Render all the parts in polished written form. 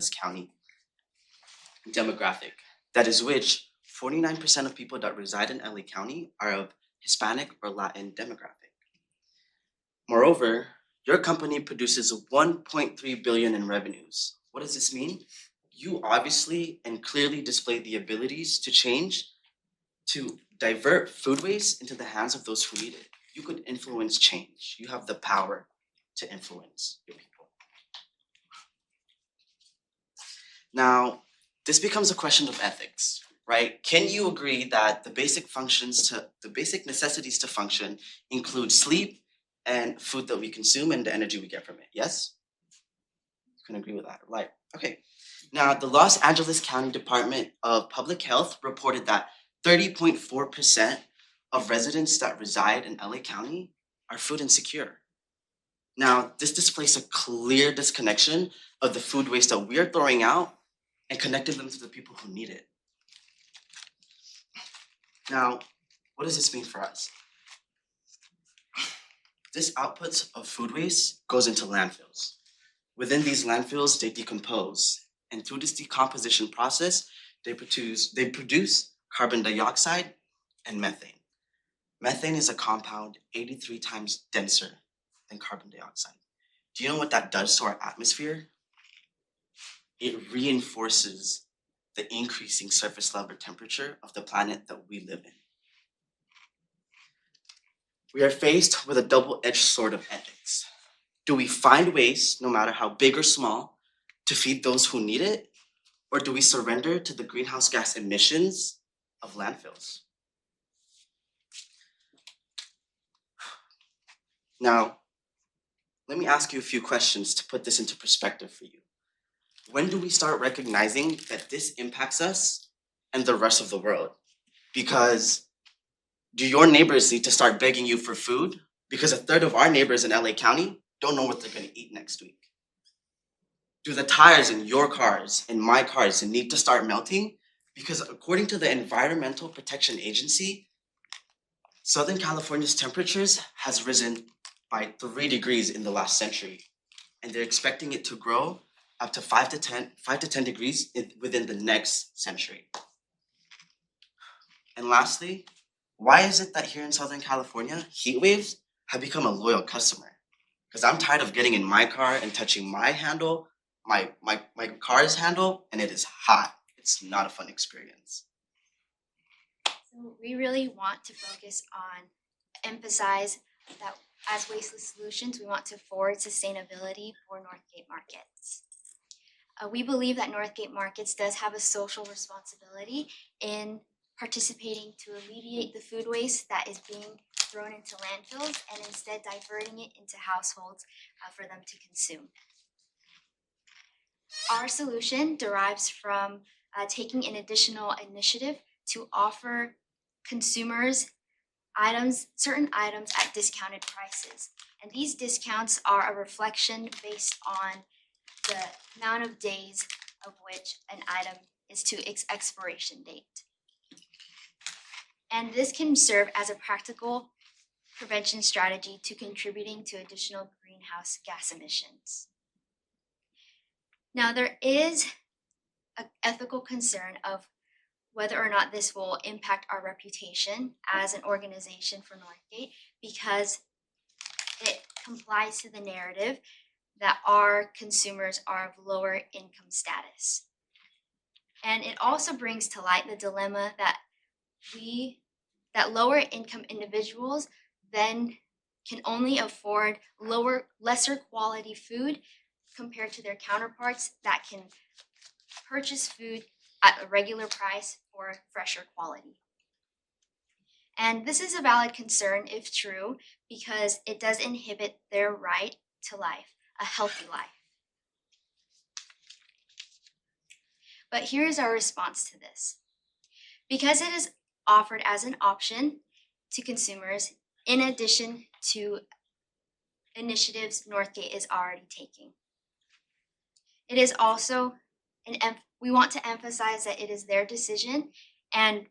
Angeles County demographic. That is which 49% of people that reside in LA County are of Hispanic or Latin demographic. Moreover, your company produces 1.3 billion in revenues. What does this mean? You obviously and clearly display the abilities to change, to divert food waste into the hands of those who need it. You could influence change. You have the power to influence your people. Now, this becomes a question of ethics, right? Can you agree that the basic necessities to function include sleep and food that we consume and the energy we get from it? Yes? You can agree with that, right? Okay. Now, the Los Angeles County Department of Public Health reported that 30.4% of residents that reside in LA County are food insecure. Now, this displays a clear disconnection of the food waste that we are throwing out and connecting them to the people who need it. Now, what does this mean for us? This output of food waste goes into landfills. Within these landfills, they decompose. And through this decomposition process, they produce carbon dioxide and methane. Methane is a compound 83 times denser than carbon dioxide. Do you know what that does to our atmosphere? It reinforces the increasing surface level temperature of the planet that we live in. We are faced with a double-edged sword of ethics. Do we find ways, no matter how big or small, to feed those who need it? Or do we surrender to the greenhouse gas emissions of landfills? Now, let me ask you a few questions to put this into perspective for you. When do we start recognizing that this impacts us and the rest of the world? Because do your neighbors need to start begging you for food? Because a third of our neighbors in LA County don't know what they're going to eat next week. Do the tires in your cars and my cars need to start melting? Because according to the Environmental Protection Agency, Southern California's temperatures has risen by 3 degrees in the last century, and they're expecting it to grow up to 5 to 10 degrees within the next century. And lastly, why is it that here in Southern California, heat waves have become a loyal customer? Because I'm tired of getting in my car and touching my handle, my car's handle, and it is hot. It's not a fun experience. So we really want to focus on, emphasize that as Wasteless Solutions, we want to forward sustainability for Northgate Markets. We believe that Northgate Markets does have a social responsibility in participating to alleviate the food waste that is being thrown into landfills and instead diverting it into households for them to consume. Our solution derives from taking an additional initiative to offer consumers certain items at discounted prices. And these discounts are a reflection based on the amount of days of which an item is to its expiration date. And this can serve as a practical prevention strategy to contributing to additional greenhouse gas emissions. Now, there is an ethical concern of whether or not this will impact our reputation as an organization for Northgate, because it complies to the narrative that our consumers are of lower income status. And it also brings to light the dilemma that lower income individuals then can only afford lesser quality food compared to their counterparts that can purchase food at a regular price for fresher quality. And this is a valid concern if true, because it does inhibit their right to life, a healthy life. But here is our response to this. Because it is offered as an option to consumers, in addition to initiatives Northgate is already taking. It is also we want to emphasize that it is their decision, and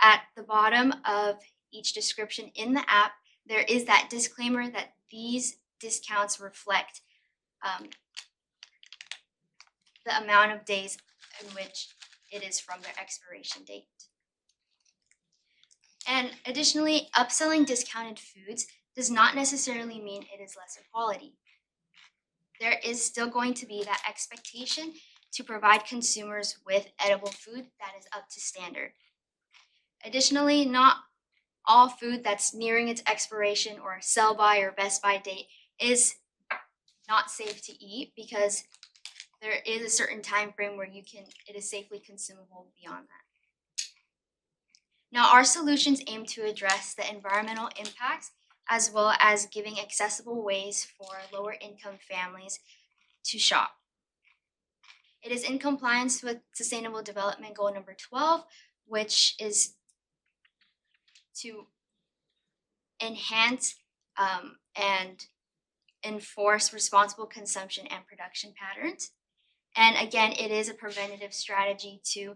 at the bottom of each description in the app, there is that disclaimer that these discounts reflect the amount of days in which it is from their expiration date. And additionally, upselling discounted foods does not necessarily mean it is lesser quality. There is still going to be that expectation to provide consumers with edible food that is up to standard. Additionally, not all food that's nearing its expiration or sell-by or best-by date is not safe to eat, because there is a certain time frame where it is safely consumable beyond that. Now, our solutions aim to address the environmental impacts as well as giving accessible ways for lower income families to shop. It is in compliance with Sustainable Development Goal number 12, which is to enhance and enforce responsible consumption and production patterns. And again, it is a preventative strategy to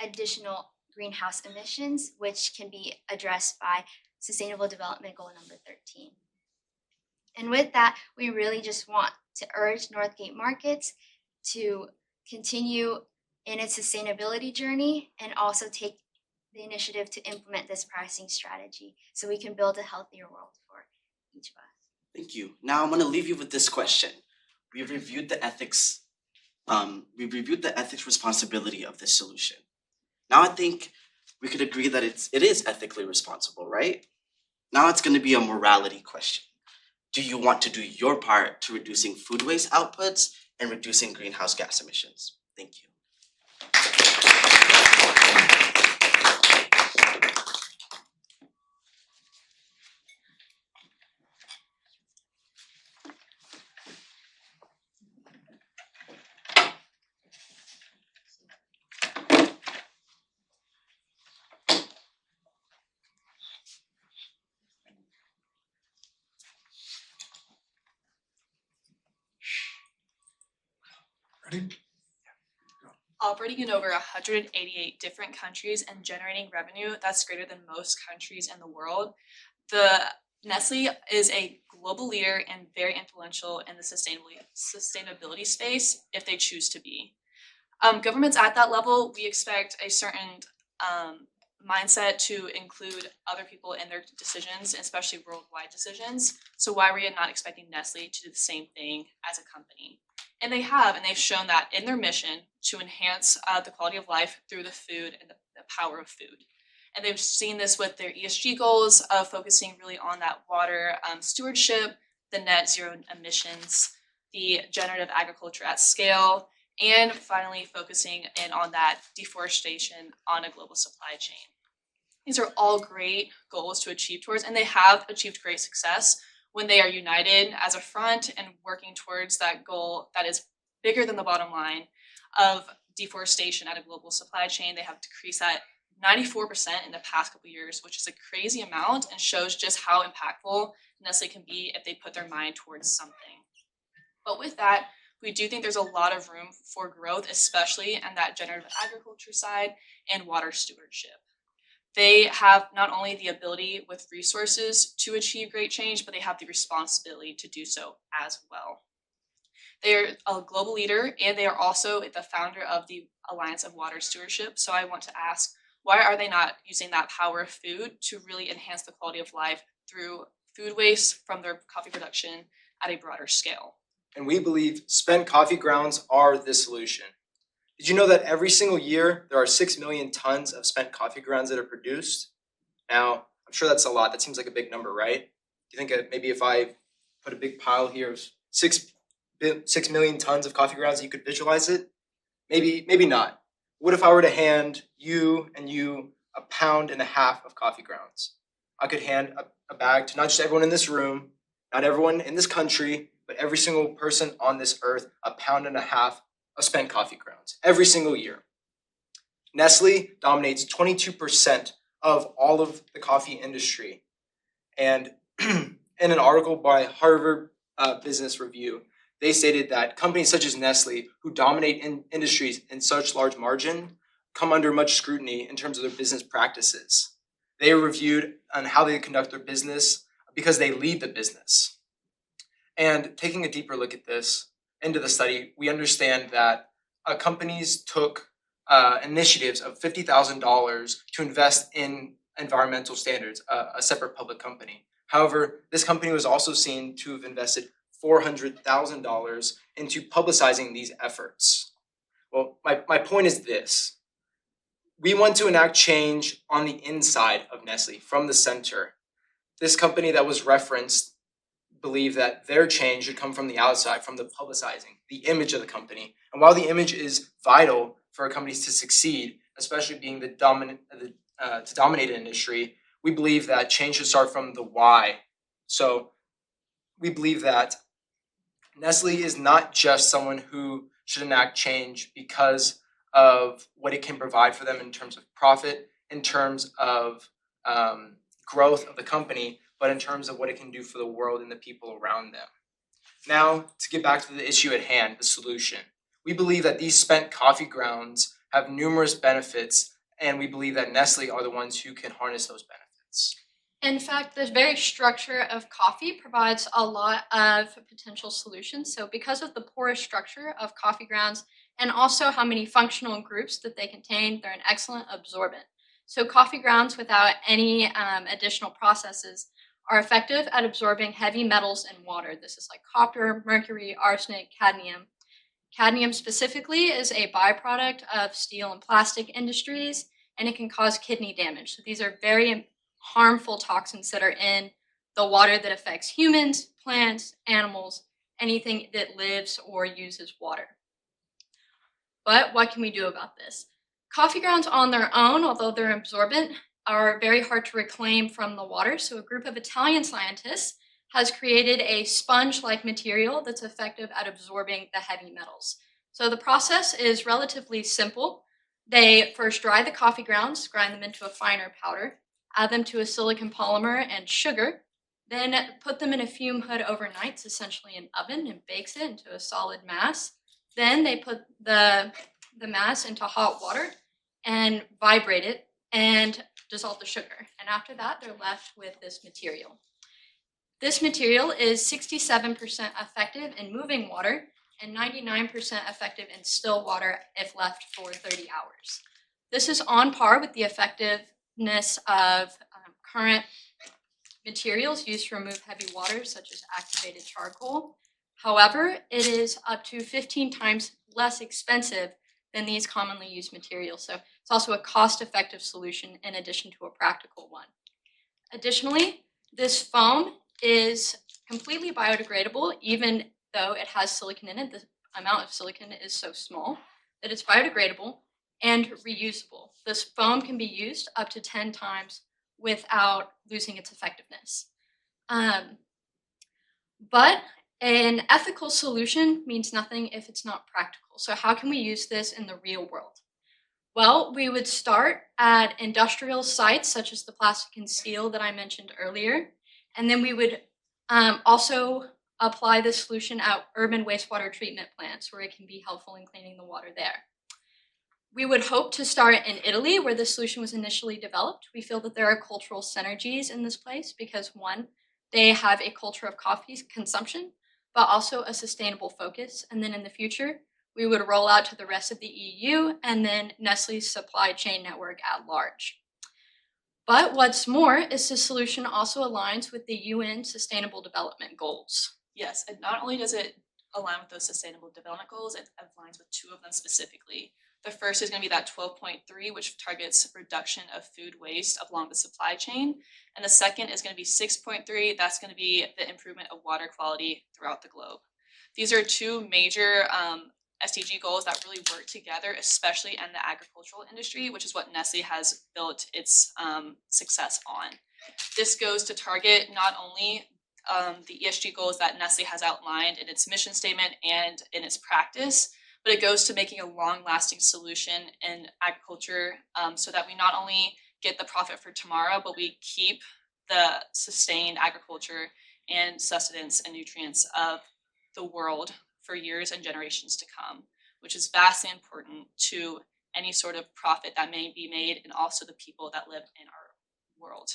additional greenhouse emissions, which can be addressed by Sustainable Development Goal number 13. And with that, we really just want to urge Northgate Markets to continue in its sustainability journey and also take the initiative to implement this pricing strategy so we can build a healthier world for each of us. Thank you. Now I'm going to leave you with this question. We've reviewed the ethics responsibility of this solution. Now I think we could agree that it is ethically responsible, right? Now it's going to be a morality question. Do you want to do your part to reducing food waste outputs and reducing greenhouse gas emissions? Thank you. Ready? Operating in over 188 different countries and generating revenue that's greater than most countries in the world, Nestle is a global leader and very influential in the sustainability space if they choose to be. Governments at that level, we expect a certain mindset to include other people in their decisions, especially worldwide decisions. So why are we not expecting Nestle to do the same thing as a company? And they have, and they've shown that in their mission to enhance the quality of life through the food and the power of food. And they've seen this with their ESG goals of focusing really on that water stewardship, the net zero emissions, the generative agriculture at scale, and finally focusing in on that deforestation on a global supply chain. These are all great goals to achieve towards, and they have achieved great success when they are united as a front and working towards that goal that is bigger than the bottom line of deforestation at a global supply chain. They have decreased that 94% in the past couple of years, which is a crazy amount and shows just how impactful Nestle can be if they put their mind towards something. But with that, we do think there's a lot of room for growth, especially in that generative agriculture side and water stewardship. They have not only the ability with resources to achieve great change, but they have the responsibility to do so as well. They are a global leader, and they are also the founder of the Alliance of Water Stewardship. So I want to ask, why are they not using that power of food to really enhance the quality of life through food waste from their coffee production at a broader scale? And we believe spent coffee grounds are the solution. Did you know that every single year there are 6 million tons of spent coffee grounds that are produced? Now, I'm sure that's a lot. That seems like a big number, right? Do you think maybe if I put a big pile here of 6 million tons of coffee grounds, you could visualize it? Maybe not. What if I were to hand you and you 1.5 pounds of coffee grounds? I could hand a bag to not just everyone in this room, not everyone in this country, but every single person on this earth, 1.5 pounds of spent coffee grounds every single year. Nestle dominates 22% of all of the coffee industry. And in an article by Harvard Business Review, they stated that companies such as Nestle, who dominate industries in such large margin, come under much scrutiny in terms of their business practices. They are reviewed on how they conduct their business because they lead the business. And taking a deeper look at this, into the study, we understand that companies took initiatives of $50,000 to invest in environmental standards, a separate public company. However, this company was also seen to have invested $400,000 into publicizing these efforts. Well, my point is this. We want to enact change on the inside of Nestle, from the center. This company that was referenced believe that their change should come from the outside, from the publicizing, the image of the company. And while the image is vital for companies to succeed, especially being to dominate an industry, we believe that change should start from the why. So we believe that Nestle is not just someone who should enact change because of what it can provide for them in terms of profit, in terms of growth of the company, but in terms of what it can do for the world and the people around them. Now, to get back to the issue at hand, the solution. We believe that these spent coffee grounds have numerous benefits, and we believe that Nestle are the ones who can harness those benefits. In fact, the very structure of coffee provides a lot of potential solutions. So because of the porous structure of coffee grounds and also how many functional groups that they contain, they're an excellent absorbent. So coffee grounds without any additional processes are effective at absorbing heavy metals and water. This is like copper, mercury, arsenic, cadmium. Cadmium specifically is a byproduct of steel and plastic industries, and it can cause kidney damage. So these are very harmful toxins that are in the water that affects humans, plants, animals, anything that lives or uses water. But what can we do about this? Coffee grounds on their own, although they're absorbent, are very hard to reclaim from the water. So a group of Italian scientists has created a sponge-like material that's effective at absorbing the heavy metals. So the process is relatively simple. They first dry the coffee grounds, grind them into a finer powder, add them to a silicon polymer and sugar, then put them in a fume hood overnight. It's essentially an oven, and bakes it into a solid mass. Then they put the mass into hot water and vibrate it and dissolve the sugar. And after that, they're left with this material. This material is 67% effective in moving water and 99% effective in still water if left for 30 hours. This is on par with the effectiveness of current materials used to remove heavy waters, such as activated charcoal. However, it is up to 15 times less expensive than these commonly used materials. So it's also a cost-effective solution in addition to a practical one. Additionally, this foam is completely biodegradable, even though it has silicon in it. The amount of silicon is so small that it's biodegradable and reusable. This foam can be used up to 10 times without losing its effectiveness. But an ethical solution means nothing if it's not practical. So how can we use this in the real world? Well, we would start at industrial sites such as the plastic and steel that I mentioned earlier, and then we would also apply this solution at urban wastewater treatment plants where it can be helpful in cleaning the water there. We would hope to start in Italy, where the solution was initially developed. We feel that there are cultural synergies in this place because, one, they have a culture of coffee consumption, but also a sustainable focus. And then in the future, we would roll out to the rest of the EU and then Nestle's supply chain network at large. But what's more is the solution also aligns with the UN Sustainable Development Goals. Yes, and not only does it align with those Sustainable Development Goals, it aligns with two of them specifically. The first is going to be that 12.3, which targets reduction of food waste along the supply chain. And the second is going to be 6.3. That's going to be the improvement of water quality throughout the globe. These are two major SDG goals that really work together, especially in the agricultural industry, which is what Nestle has built its success on. This goes to target not only the ESG goals that Nestle has outlined in its mission statement and in its practice, but it goes to making a long-lasting solution in agriculture so that we not only get the profit for tomorrow, but we keep the sustained agriculture and sustenance and nutrients of the world for years and generations to come, which is vastly important to any sort of profit that may be made and also the people that live in our world.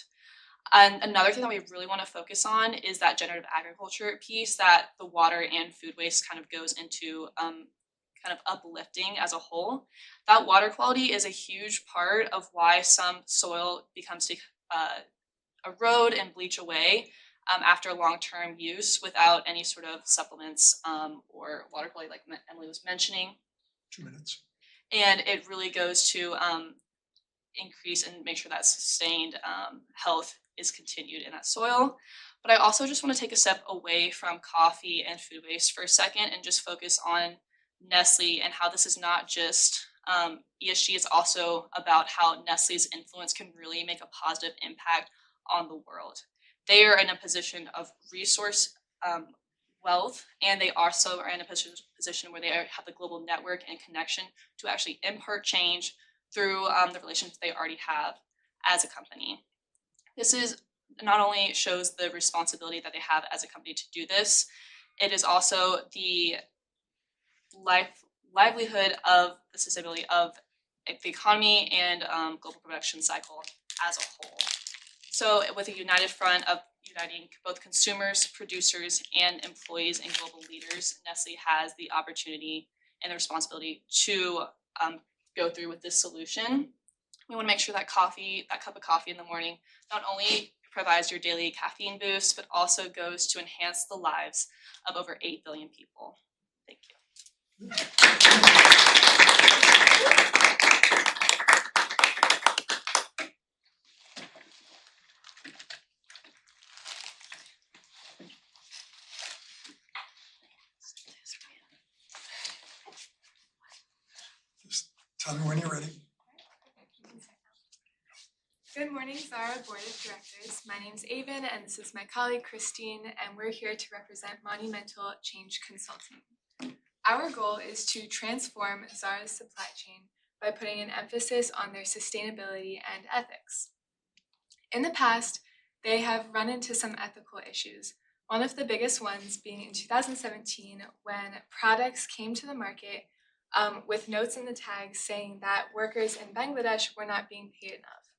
And another thing that we really want to focus on is that generative agriculture piece that the water and food waste kind of goes into kind of uplifting as a whole. That water quality is a huge part of why some soil becomes to erode and bleach away after long-term use without any sort of supplements or water quality like Emily was mentioning. 2 minutes. And it really goes to increase and make sure that sustained health is continued in that soil. But I also just want to take a step away from coffee and food waste for a second and just focus on Nestle and how this is not just ESG, it's also about how Nestle's influence can really make a positive impact on the world. They are in a position of resource wealth, and they also are in a position where they have the global network and connection to actually impart change through the relationships they already have as a company. This is not only shows the responsibility that they have as a company to do this, it is also the livelihood of the sustainability of the economy and global production cycle as a whole. So with a united front of uniting both consumers, producers, and employees and global leaders, Nestle has the opportunity and the responsibility to go through with this solution. We want to make sure that cup of coffee in the morning not only provides your daily caffeine boost, but also goes to enhance the lives of over 8 billion people. Thank you. Just tell me when you're ready. Good morning, Zara Board of Directors. My name is Avon, and this is my colleague Christine, and we're here to represent Monumental Change Consulting. Our goal is to transform Zara's supply chain by putting an emphasis on their sustainability and ethics. In the past, they have run into some ethical issues, one of the biggest ones being in 2017 when products came to the market with notes in the tags saying that workers in Bangladesh were not being paid enough.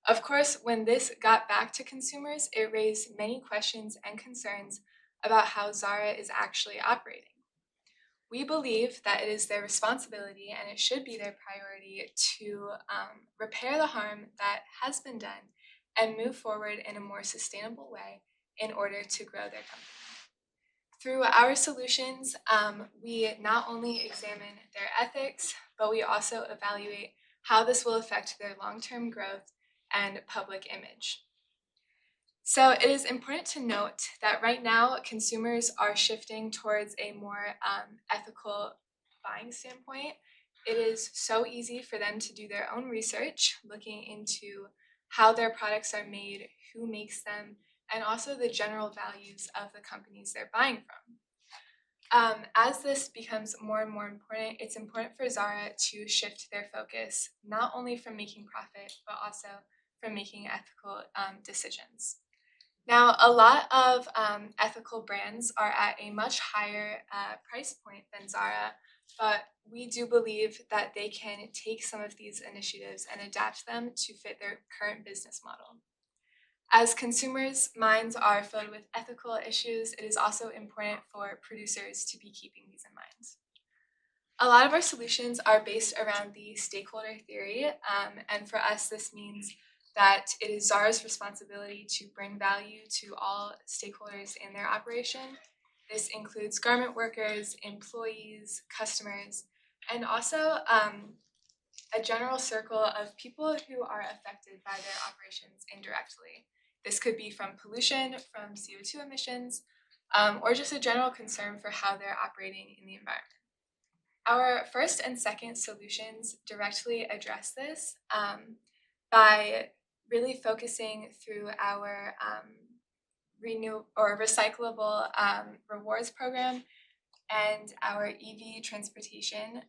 Of course, when this got back to consumers, it raised many questions and concerns about how Zara is actually operating. We believe that it is their responsibility and it should be their priority to repair the harm that has been done and move forward in a more sustainable way in order to grow their company. Through our solutions, we not only examine their ethics, but we also evaluate how this will affect their long-term growth and public image. So it is important to note that right now consumers are shifting towards a more ethical buying standpoint. It is so easy for them to do their own research, looking into how their products are made, who makes them, and also the general values of the companies they're buying from. As this becomes more and more important, it's important for Zara to shift their focus, not only from making profit, but also from making ethical decisions. Now, a lot of ethical brands are at a much higher price point than Zara, but we do believe that they can take some of these initiatives and adapt them to fit their current business model. As consumers' minds are filled with ethical issues, it is also important for producers to be keeping these in mind. A lot of our solutions are based around the stakeholder theory, and for us this means that it is Zara's responsibility to bring value to all stakeholders in their operation. This includes garment workers, employees, customers, and also a general circle of people who are affected by their operations indirectly. This could be from pollution, from CO2 emissions, or just a general concern for how they're operating in the environment. Our first and second solutions directly address this by really focusing through our recyclable rewards program and our EV transportation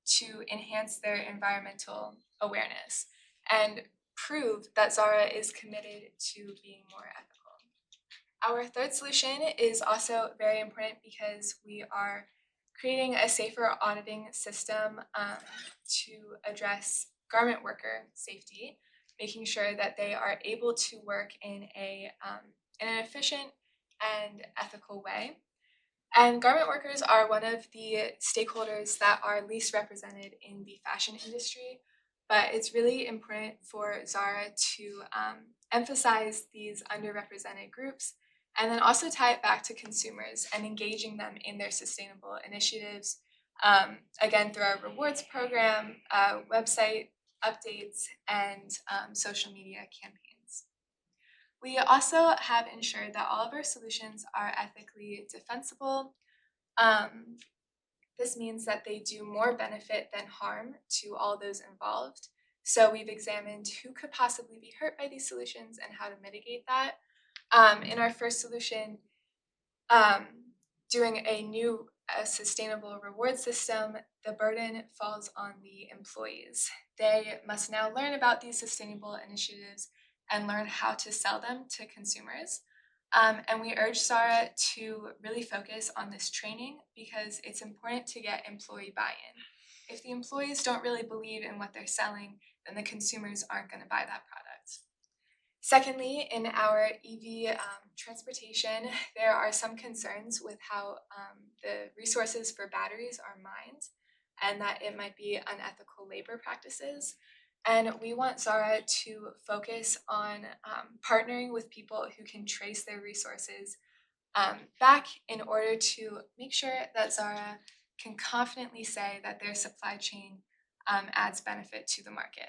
to enhance their environmental awareness and prove that Zara is committed to being more ethical. Our third solution is also very important because we are creating a safer auditing system to address garment worker safety. making sure that they are able to work in an efficient and ethical way. And garment workers are one of the stakeholders that are least represented in the fashion industry, but it's really important for Zara to emphasize these underrepresented groups and then also tie it back to consumers and engaging them in their sustainable initiatives, again, through our rewards program, website updates, and social media campaigns. We also have ensured that all of our solutions are ethically defensible. This means that they do more benefit than harm to all those involved. So we've examined who could possibly be hurt by these solutions and how to mitigate that. In our first solution, doing a sustainable reward system, the burden falls on the employees. They must now learn about these sustainable initiatives and learn how to sell them to consumers. And we urge Zara to really focus on this training because it's important to get employee buy-in. If the employees don't really believe in what they're selling, then the consumers aren't going to buy that product. Secondly, in our EV transportation, there are some concerns with how the resources for batteries are mined and that it might be unethical labor practices. And we want Zara to focus on partnering with people who can trace their resources back in order to make sure that Zara can confidently say that their supply chain adds benefit to the market.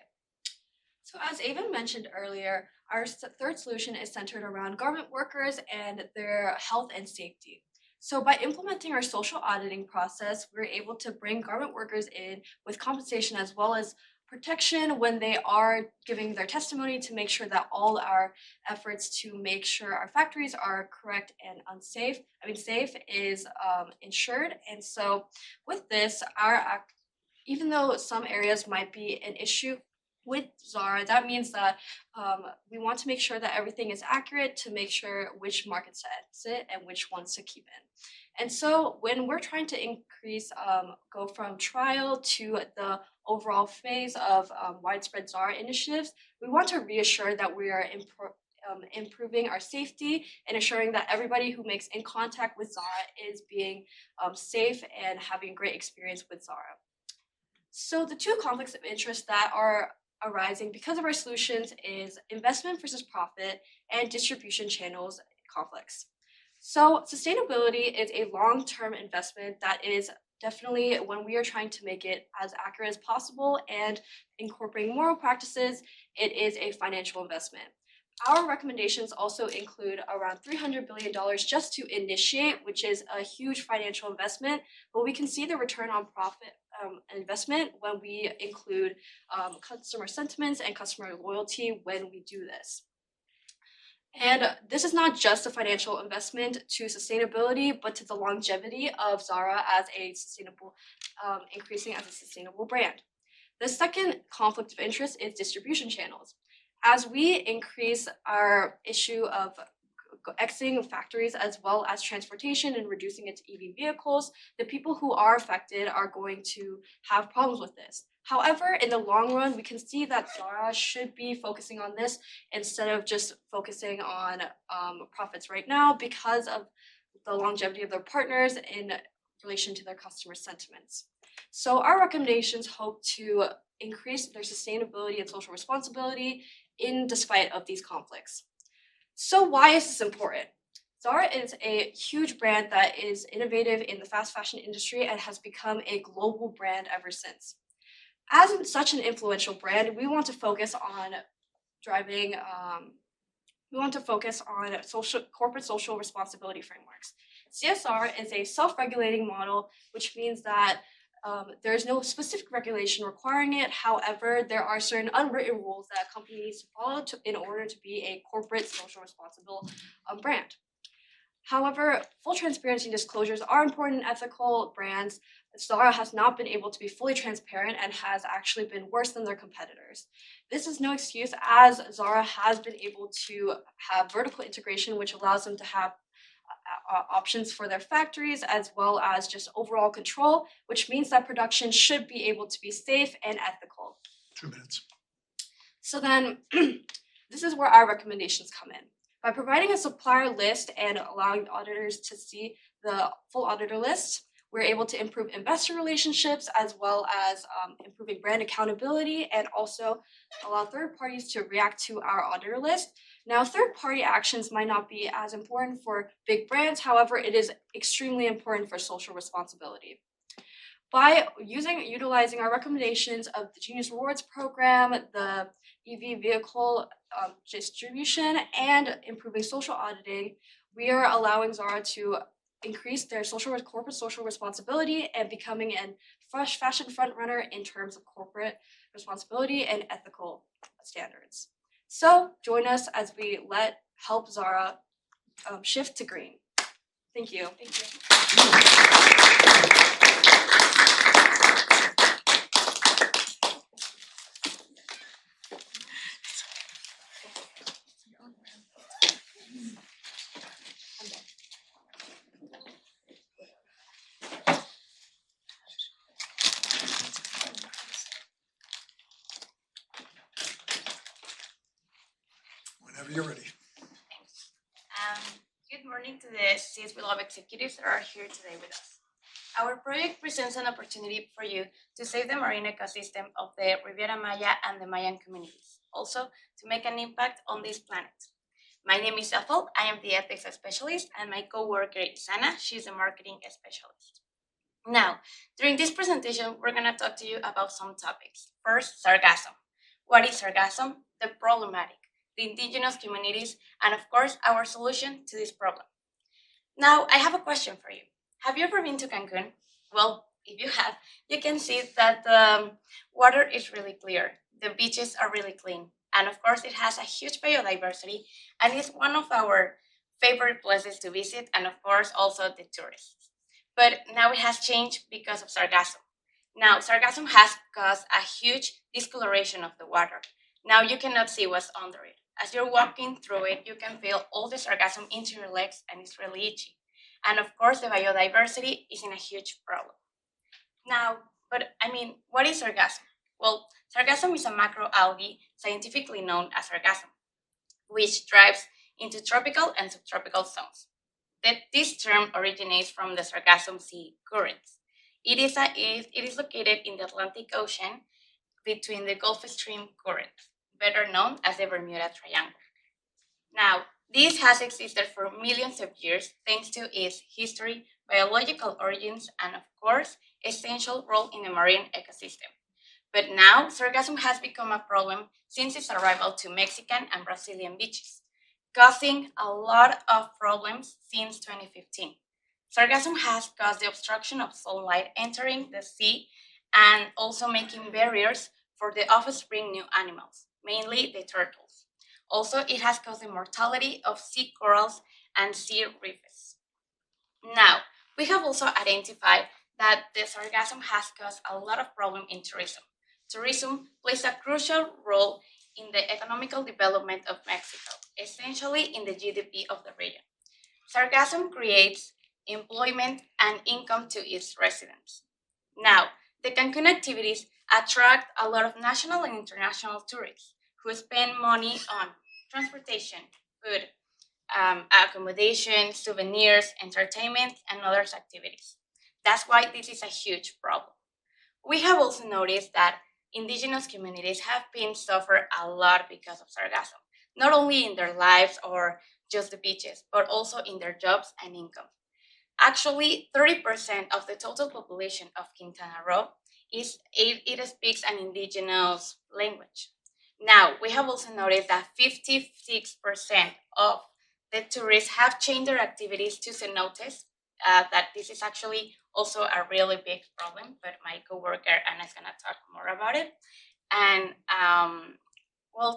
So as Ava mentioned earlier, our third solution is centered around garment workers and their health and safety. So by implementing our social auditing process, we're able to bring garment workers in with compensation as well as protection when they are giving their testimony to make sure that all our efforts to make sure our factories are correct and safe is ensured. And so with this, even though some areas might be an issue with Zara, that means that we want to make sure that everything is accurate to make sure which markets to exit and which ones to keep in. And so when we're trying to increase, go from trial to the overall phase of widespread Zara initiatives, we want to reassure that we are improving our safety and ensuring that everybody who makes in contact with Zara is being safe and having a great experience with Zara. So the two conflicts of interest that are arising because of our solutions is investment versus profit and distribution channels conflicts. So sustainability is a long-term investment that is definitely, when we are trying to make it as accurate as possible and incorporating moral practices, it is a financial investment. Our recommendations also include around $300 billion just to initiate, which is a huge financial investment, but we can see the return on profit investment when we include customer sentiments and customer loyalty when we do this. And this is not just a financial investment to sustainability, but to the longevity of Zara as a sustainable, increasing as a sustainable brand. The second conflict of interest is distribution channels. As we increase our issue of exiting factories as well as transportation and reducing it to EV vehicles, the people who are affected are going to have problems with this. However, in the long run, we can see that Zara should be focusing on this instead of just focusing on profits right now because of the longevity of their partners in relation to their customer sentiments. So our recommendations hope to increase their sustainability and social responsibility in despite of these conflicts. So why is this important? Zara is a huge brand that is innovative in the fast fashion industry and has become a global brand ever since. As such an influential brand, we want to focus on driving, corporate social responsibility frameworks. CSR is a self-regulating model, which means that there is no specific regulation requiring it. However, there are certain unwritten rules that a company needs to follow in order to be a corporate social responsible brand. However, full transparency and disclosures are important in ethical brands. Zara has not been able to be fully transparent and has actually been worse than their competitors. This is no excuse, as Zara has been able to have vertical integration, which allows them to have options for their factories as well as just overall control, which means that production should be able to be safe and ethical. 2 minutes. So then this is where our recommendations come in. By providing a supplier list and allowing the auditors to see the full auditor list, we're able to improve investor relationships as well as improving brand accountability and also allow third parties to react to our auditor list. Now, third-party actions might not be as important for big brands, however, it is extremely important for social responsibility. By utilizing our recommendations of the Genius Rewards program, the EV vehicle distribution, and improving social auditing, we are allowing Zara to increase their corporate social responsibility and becoming a fresh fashion frontrunner in terms of corporate responsibility and ethical standards. So join us as we help Zara shift to green. Thank you. Whenever you're ready. Good morning to the SEASERENITY executives that are here today with us. Our project presents an opportunity for you to save the marine ecosystem of the Riviera Maya and the Mayan communities, also to make an impact on this planet. My name is Ethel, I am the ethics specialist, and my co-worker is Anna, she's a marketing specialist. Now, during this presentation, we're going to talk to you about some topics. First, sargassum. What is sargassum? The problematic, the indigenous communities, and of course, our solution to this problem. Now, I have a question for you. Have you ever been to Cancun? Well, if you have, you can see that the water is really clear. The beaches are really clean. And of course, it has a huge biodiversity and is one of our favorite places to visit, and of course, also the tourists. But now it has changed because of sargassum. Now, sargassum has caused a huge discoloration of the water. Now you cannot see what's under it. As you're walking through it, you can feel all the sargassum into your legs and it's really itchy. And of course, the biodiversity is in a huge problem. Now, what is sargassum? Well, sargassum is a macroalgae scientifically known as sargassum, which thrives into tropical and subtropical zones. This term originates from the Sargassum Sea currents. It is located in the Atlantic Ocean between the Gulf Stream currents, better known as the Bermuda Triangle. Now, this has existed for millions of years thanks to its history, biological origins, and of course, essential role in the marine ecosystem. But now, sargassum has become a problem since its arrival to Mexican and Brazilian beaches, causing a lot of problems since 2015. Sargassum has caused the obstruction of sunlight entering the sea and also making barriers for the offspring new animals, mainly the turtles. Also, it has caused the mortality of sea corals and sea reefs. Now, we have also identified that the sargassum has caused a lot of problem in tourism. Tourism plays a crucial role in the economical development of Mexico, essentially in the GDP of the region. Sargassum creates employment and income to its residents. Now, the Cancun activities attract a lot of national and international tourists who spend money on transportation, food, accommodation, souvenirs, entertainment, and other activities. That's why this is a huge problem. We have also noticed that indigenous communities have been suffered a lot because of sargassum, not only in their lives or just the beaches, but also in their jobs and income. Actually, 30% of the total population of Quintana Roo it speaks an indigenous language. Now, we have also noticed that 56% of the tourists have changed their activities to cenotes. That this is actually also a really big problem, but my coworker Anna is gonna talk more about it. And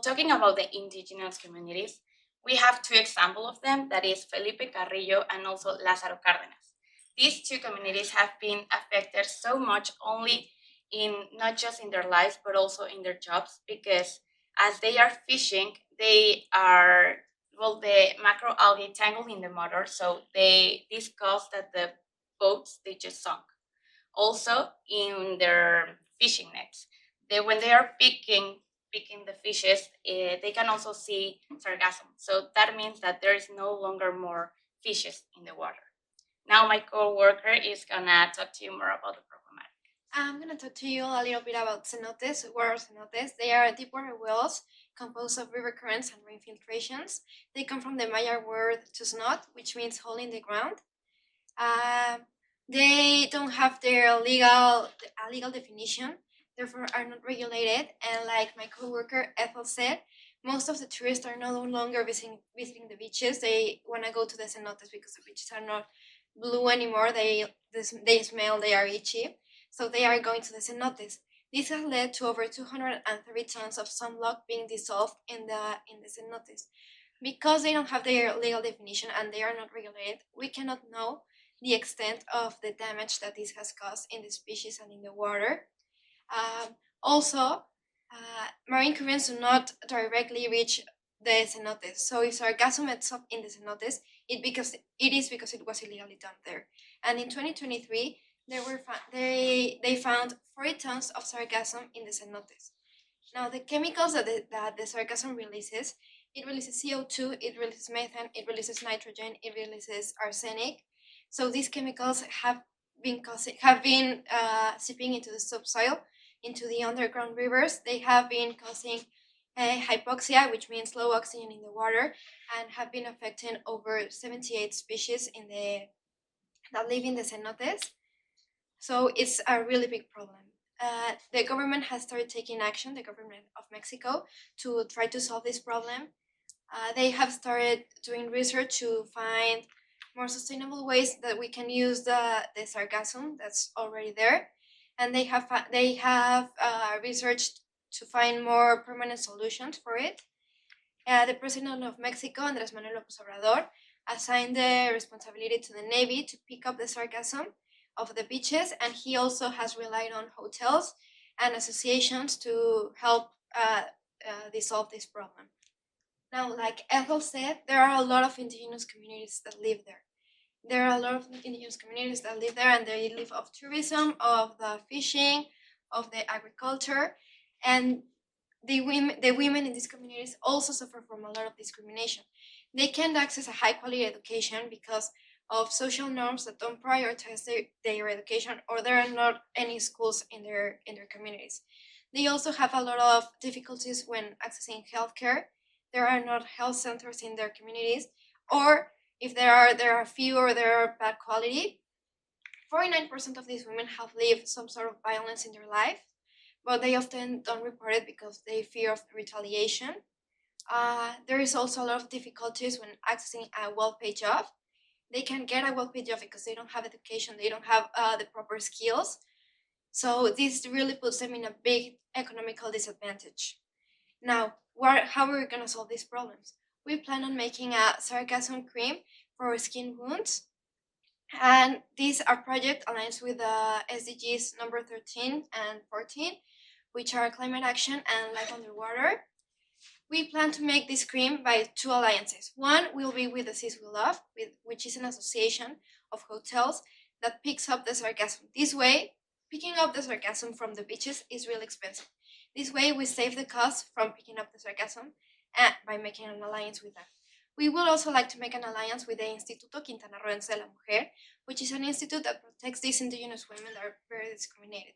talking about the indigenous communities, we have two examples of them, that is Felipe Carrillo and also Lázaro Cárdenas. These two communities have been affected so much only not just in their lives, but also in their jobs, because as they are fishing, the macroalgae tangled in the motor, so this caused that the boats, they just sunk. Also, in their fishing nets, when they are picking picking the fishes, they can also see sargassum. So that means that there is no longer more fishes in the water. Now my co-worker is gonna talk to you more about the problematic. I'm gonna talk to you a little bit about cenotes. What are cenotes? They are deep water wells composed of river currents and rain filtrations. They come from the Maya word to snot, which means hole in the ground. They don't have their legal definition, therefore are not regulated. And like my coworker Ethel said, most of the tourists are no longer visiting the beaches. They want to go to the cenotes because the beaches are not blue anymore. They smell, they are itchy. So they are going to the cenotes. This has led to over 230 tons of sunblock being dissolved in the cenotes. Because they don't have their legal definition and they are not regulated, we cannot know the extent of the damage that this has caused in the species and in the water. Also, marine currents do not directly reach the cenotes. So if sargassum ends up in the cenotes, it is because it was illegally dumped there. And in 2023, they found 40 tons of sargassum in the cenotes. Now, the chemicals that the sargassum releases, it releases CO2, it releases methane, it releases nitrogen, it releases arsenic. So these chemicals have been seeping into the subsoil, into the underground rivers. They have been causing hypoxia, which means low oxygen in the water, and have been affecting over 78 species that live in the cenotes. So it's a really big problem. The government has started taking action, the government of Mexico, to try to solve this problem. They have started doing research to find more sustainable ways that we can use the sargassum that's already there. And they have researched to find more permanent solutions for it. The President of Mexico, Andrés Manuel López Obrador, assigned the responsibility to the Navy to pick up the sargassum of the beaches, and he also has relied on hotels and associations to help dissolve this problem. Now, like Ethel said, there are a lot of indigenous communities that live there. There are a lot of indigenous communities that live there, and they live off tourism, of the fishing, of the agriculture, and the women in these communities also suffer from a lot of discrimination. They can't access a high quality education because of social norms that don't prioritize their education, or there are not any schools in their communities. They also have a lot of difficulties when accessing healthcare. There are not health centers in their communities, or if there are few or there are bad quality. 49% of these women have lived some sort of violence in their life, but they often don't report it because they fear of retaliation. There is also a lot of difficulties when accessing a well-paid job. They can get a well-paid job because they don't have education, they don't have the proper skills. So this really puts them in a big economical disadvantage. Now, how are we going to solve these problems? We plan on making a sargassum cream for skin wounds. And this our project aligns with the SDGs number 13 and 14, which are climate action and life underwater. We plan to make this cream by two alliances. One will be with the Seas We Love, which is an association of hotels that picks up the sargassum. This way, picking up the sargassum from the beaches is really expensive. This way, we save the cost from picking up the sargassum by making an alliance with them. We would also like to make an alliance with the Instituto Quintanarroense de la Mujer, which is an institute that protects these indigenous women that are very discriminated.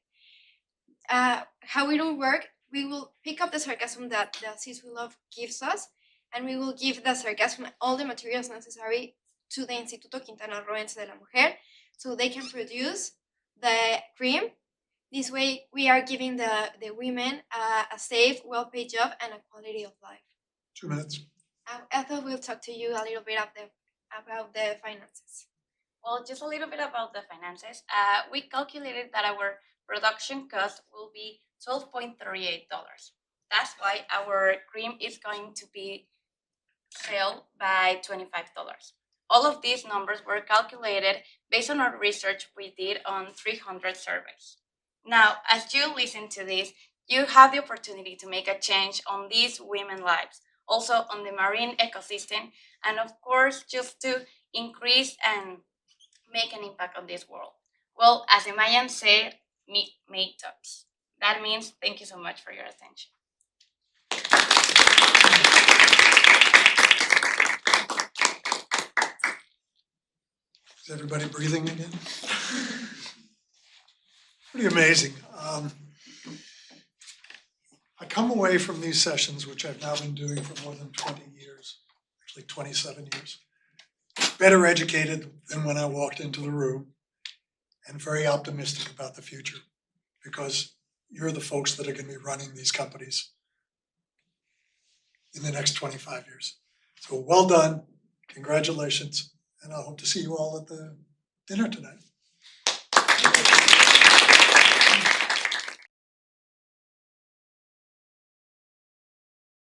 How it will work, we will pick up the sargassum that the Seas We Love gives us, and we will give the sargassum all the materials necessary to the Instituto Quintanarroense de la Mujer so they can produce the cream. This way, we are giving the women a safe, well-paid job and a quality of life. 2 minutes. Ethel will talk to you a little bit about the finances. Well, just a little bit about the finances. We calculated that our production cost will be $12.38. That's why our cream is going to be sold by $25. All of these numbers were calculated based on our research we did on 300 surveys. Now, as you listen to this, you have the opportunity to make a change on these women's lives, also on the marine ecosystem, and of course, just to increase and make an impact on this world. Well, as the Mayans say, make talks. That means thank you so much for your attention. Is everybody breathing again? Pretty amazing. I come away from these sessions, which I've now been doing for more than 20 years, actually 27 years, better educated than when I walked into the room, and very optimistic about the future, because you're the folks that are going to be running these companies in the next 25 years. So well done, congratulations, and I hope to see you all at the dinner tonight.